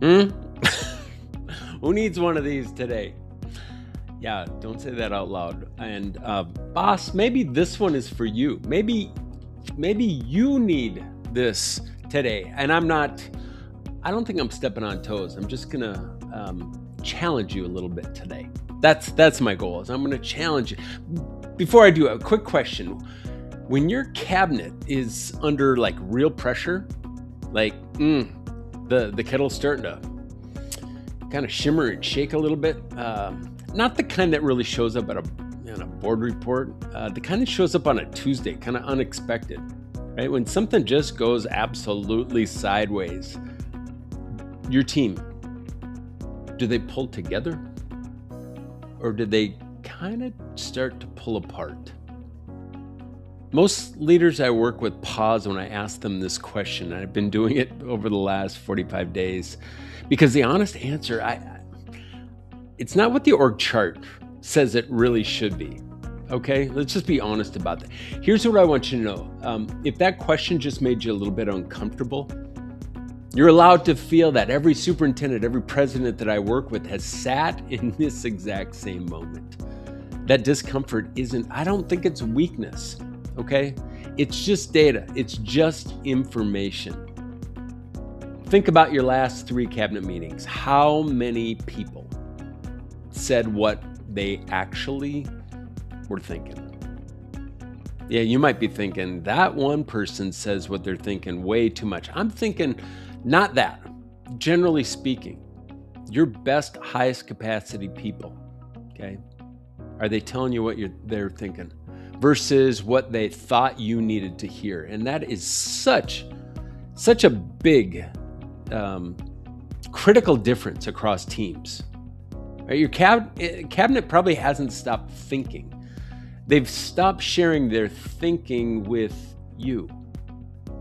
Hmm? Who needs one of these today? Yeah, don't say that out loud. And boss, maybe this one is for you. Maybe you need this today. And I don't think I'm stepping on toes. I'm just gonna challenge you a little bit today. That's my goal. Is I'm gonna challenge you. Before I do, a quick question: when your cabinet is under like real pressure, like the kettle's starting to kind of shimmer and shake a little bit, not the kind that really shows up at a board report, the kind that shows up on a Tuesday, kind of unexpected, right? When something just goes absolutely sideways, your team, do they pull together? Or do they kind of start to pull apart? Most leaders I work with pause when I ask them this question. I've been doing it over the last 45 days because the honest answer, it's not what the org chart says it really should be. Okay, let's just be honest about that. Here's what I want you to know. If that question just made you a little bit uncomfortable, you're allowed to feel that. Every superintendent, every president that I work with has sat in this exact same moment. That discomfort I don't think it's weakness, okay? It's just data. It's just information. Think about your last 3 cabinet meetings. How many people said what they actually were thinking? Yeah, you might be thinking, that one person says what they're thinking way too much. I'm thinking, not that. Generally speaking, your best, highest capacity people, okay? Are they telling you what they're thinking versus what they thought you needed to hear? And that is such a big critical difference across teams. Right? Your cabinet probably hasn't stopped thinking. They've stopped sharing their thinking with you.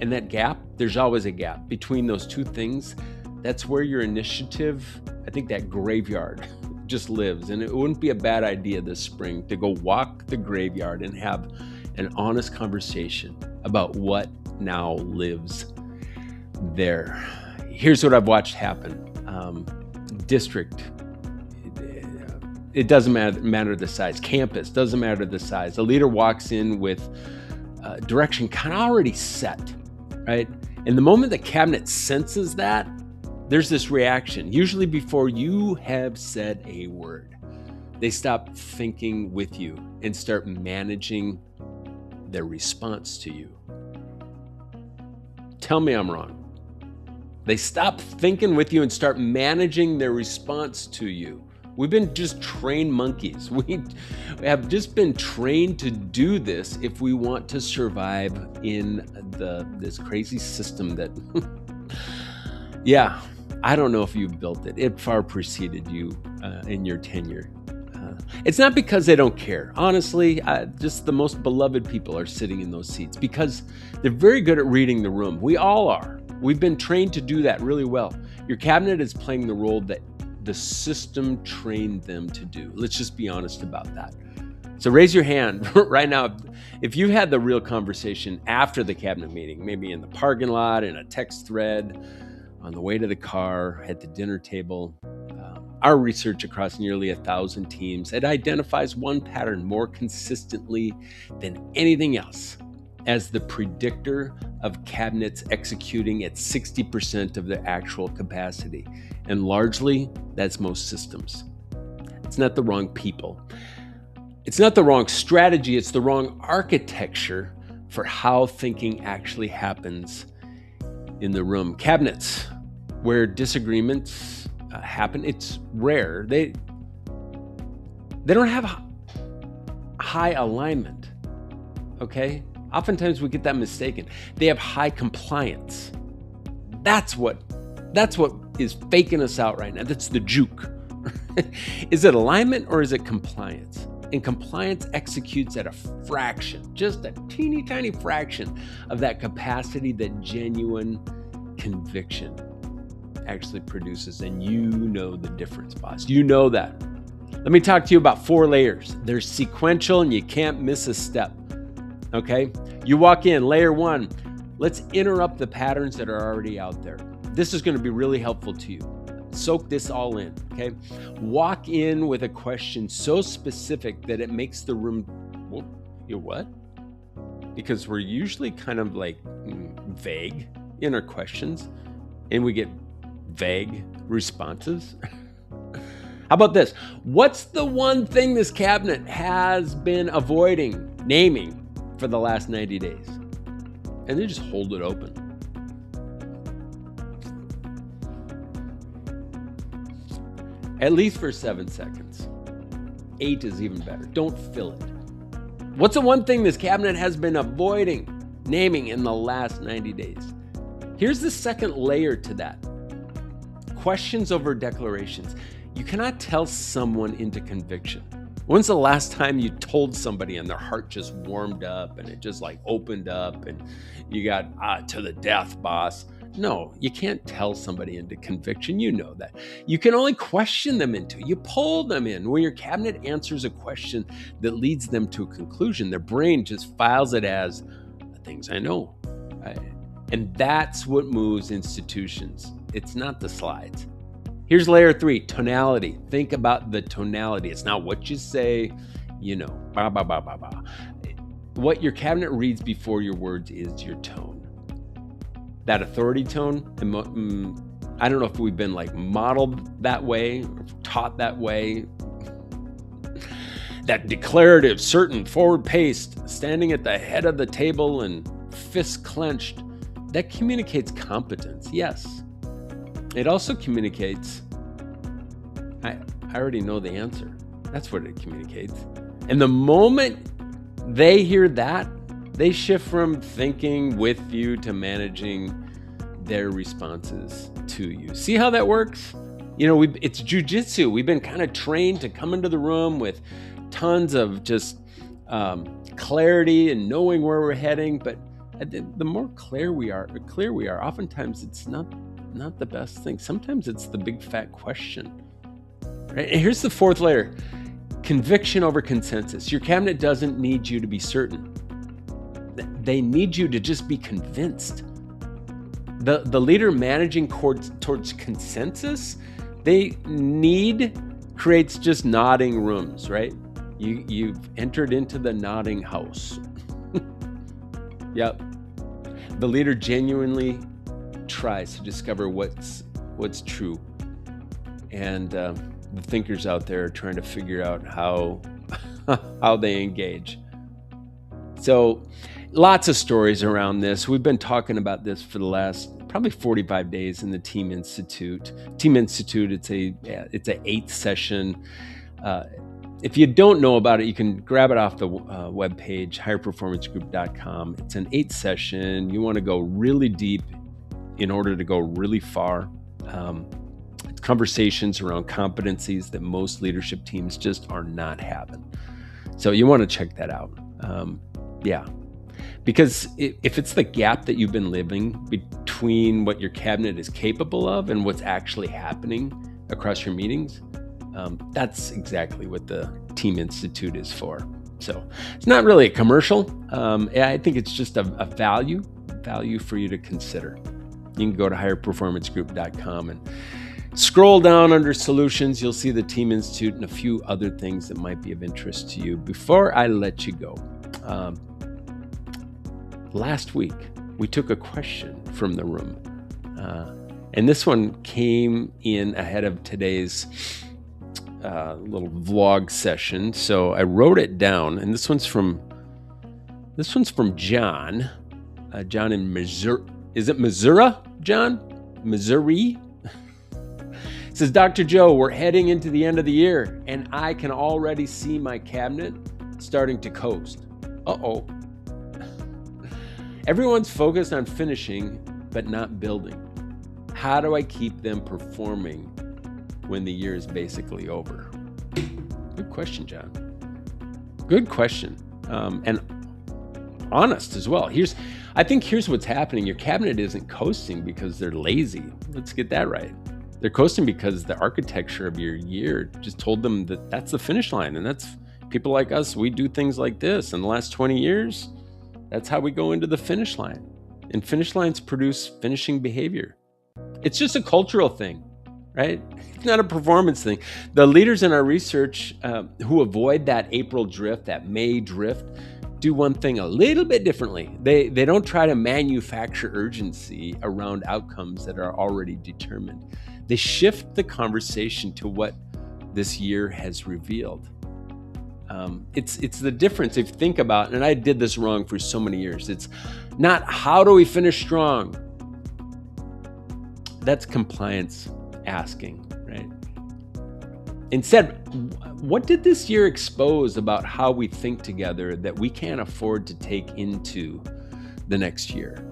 And that gap, there's always a gap between those two things. That's where your initiative, I think that graveyard just lives. And it wouldn't be a bad idea this spring to go walk the graveyard and have an honest conversation about what now lives there. Here's what I've watched happen. District, it doesn't matter the size. Campus, doesn't matter the size. The leader walks in with direction kind of already set, right? And the moment the cabinet senses that, there's this reaction, usually before you have said a word. They stop thinking with you and start managing their response to you. Tell me I'm wrong. They stop thinking with you and start managing their response to you. We've been just trained monkeys. We have just been trained to do this if we want to survive in this crazy system that, yeah, I don't know if you built it. It far preceded you in your tenure. It's not because they don't care. Honestly, just the most beloved people are sitting in those seats because they're very good at reading the room. We all are. We've been trained to do that really well. Your cabinet is playing the role that the system trained them to do. Let's just be honest about that. So raise your hand right now if you had the real conversation after the cabinet meeting, maybe in the parking lot, in a text thread, on the way to the car, at the dinner table. Our research across nearly 1,000 teams, it identifies one pattern more consistently than anything else as the predictor of cabinets executing at 60% of their actual capacity. And largely, that's most systems. It's not the wrong people. It's not the wrong strategy. It's the wrong architecture for how thinking actually happens in the room. Cabinets where disagreements happen, it's rare. They don't have high alignment, okay? Oftentimes we get that mistaken. They have high compliance. That's what is faking us out right now. That's the juke. Is it alignment or is it compliance? And compliance executes at a fraction, just a teeny tiny fraction of that capacity that genuine conviction actually produces. And you know the difference, boss. You know that. Let me talk to you about 4 layers. They're sequential and you can't miss a step. Okay? You walk in, layer 1. Let's interrupt the patterns that are already out there. This is going to be really helpful to you. soak this all in, okay? Walk in with a question so specific that it makes the room, well, you what? Because we're usually kind of like vague in our questions, and we get vague responses. How about this? What's the one thing this cabinet has been avoiding naming for the last 90 days? And then just hold it open. At least for 7 seconds. 8 is even better. Don't fill it. What's the one thing this cabinet has been avoiding naming in the last 90 days? Here's the second layer to that. Questions over declarations. You cannot tell someone into conviction. When's the last time you told somebody and their heart just warmed up and it just like opened up and you got to the death, boss? No, you can't tell somebody into conviction. You know that. You can only question them into. You pull them in. When your cabinet answers a question that leads them to a conclusion, their brain just files it as the things I know. Right? And that's what moves institutions. It's not the slides. Here's layer 3, tonality. Think about the tonality. It's not what you say, bah, bah, bah, bah, bah. What your cabinet reads before your words is your tone. That authority tone, I don't know if we've been like modeled that way, or taught that way. That declarative, certain, forward-paced, standing at the head of the table and fists clenched, that communicates competence, yes. It also communicates, I already know the answer. That's what it communicates. And the moment they hear that, they shift from thinking with you to managing their responses to you. See how that works? It's jujitsu. We've been kind of trained to come into the room with tons of just clarity and knowing where we're heading. But the more clear we are, oftentimes it's not the best thing. Sometimes it's the big fat question. Right? And here's the fourth layer. Conviction over consensus. Your cabinet doesn't need you to be certain. They need you to just be convinced. The leader managing towards consensus, creates just nodding rooms, right? You've entered into the nodding house. Yep. The leader genuinely tries to discover what's true. And the thinkers out there are trying to figure out how they engage. So lots of stories around this. We've been talking about this for the last probably 45 days in the Team Institute. Team Institute, it's a 8th session. If you don't know about it, you can grab it off the webpage, higherperformancegroup.com. It's an 8th session. You want to go really deep in order to go really far. It's conversations around competencies that most leadership teams just are not having. So you want to check that out. Because if it's the gap that you've been living between what your cabinet is capable of and what's actually happening across your meetings, that's exactly what the Team Institute is for. So it's not really a commercial. I think it's just a value for you to consider. You can go to higherperformancegroup.com and scroll down under solutions. You'll see the Team Institute and a few other things that might be of interest to you. Before I let you go, last week we took a question from the room. And this one came in ahead of today's little vlog session. So I wrote it down, and this one's from John. John in Missouri. Is it Missouri, John? Missouri? It says, Dr. Joe, we're heading into the end of the year, and I can already see my cabinet starting to coast. Uh-oh. Everyone's focused on finishing, but not building. How do I keep them performing when the year is basically over? Good question, John. Good question. And honest as well. I think here's what's happening. Your cabinet isn't coasting because they're lazy. Let's get that right. They're coasting because the architecture of your year just told them that that's the finish line. And that's people like us. We do things like this. In the last 20 years, that's how we go into the finish line. And finish lines produce finishing behavior. It's just a cultural thing, right? It's not a performance thing. The leaders in our research who avoid that April drift, that May drift, do one thing a little bit differently. They don't try to manufacture urgency around outcomes that are already determined. They shift the conversation to what this year has revealed. It's the difference if you think about, and I did this wrong for so many years. It's not how do we finish strong? That's compliance asking, right? Instead, what did this year expose about how we think together that we can't afford to take into the next year?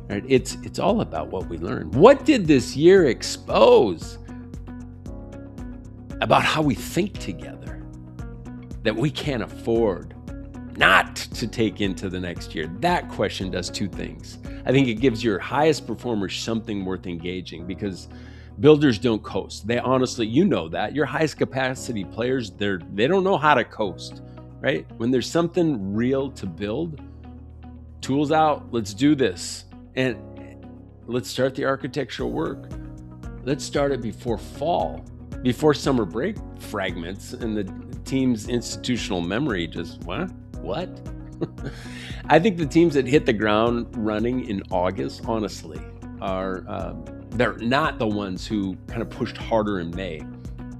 Right? It's all about what we learned. What did this year expose about how we think together that we can't afford not to take into the next year? That question does two things. I think it gives your highest performers something worth engaging, because builders don't coast. They honestly, you know that. Your highest capacity players, they don't know how to coast, right? When there's something real to build, tools out, let's do this. And let's start the architectural work. Let's start it before fall, before summer break fragments and the team's institutional memory just, what? I think the teams that hit the ground running in August, honestly, are they're not the ones who kind of pushed harder in May.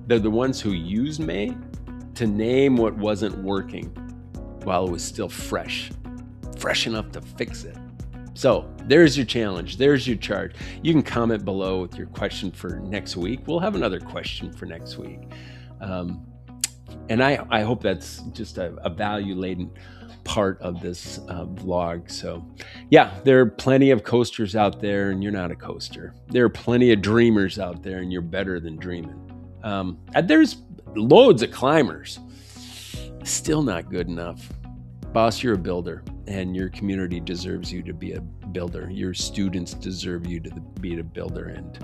They're the ones who used May to name what wasn't working while it was still fresh enough to fix it. So there's your challenge. There's your charge. You can comment below with your question for next week. We'll have another question for next week. And I hope that's just a value-laden part of this vlog. So yeah, there are plenty of coasters out there and you're not a coaster. There are plenty of dreamers out there and you're better than dreaming. There's loads of climbers. Still not good enough. Boss, you're a builder and your community deserves you to be a builder. Your students deserve you to be a builder. And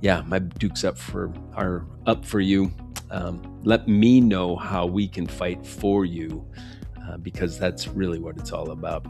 yeah, my Dukes are up for you. Let me know how we can fight for you, because that's really what it's all about.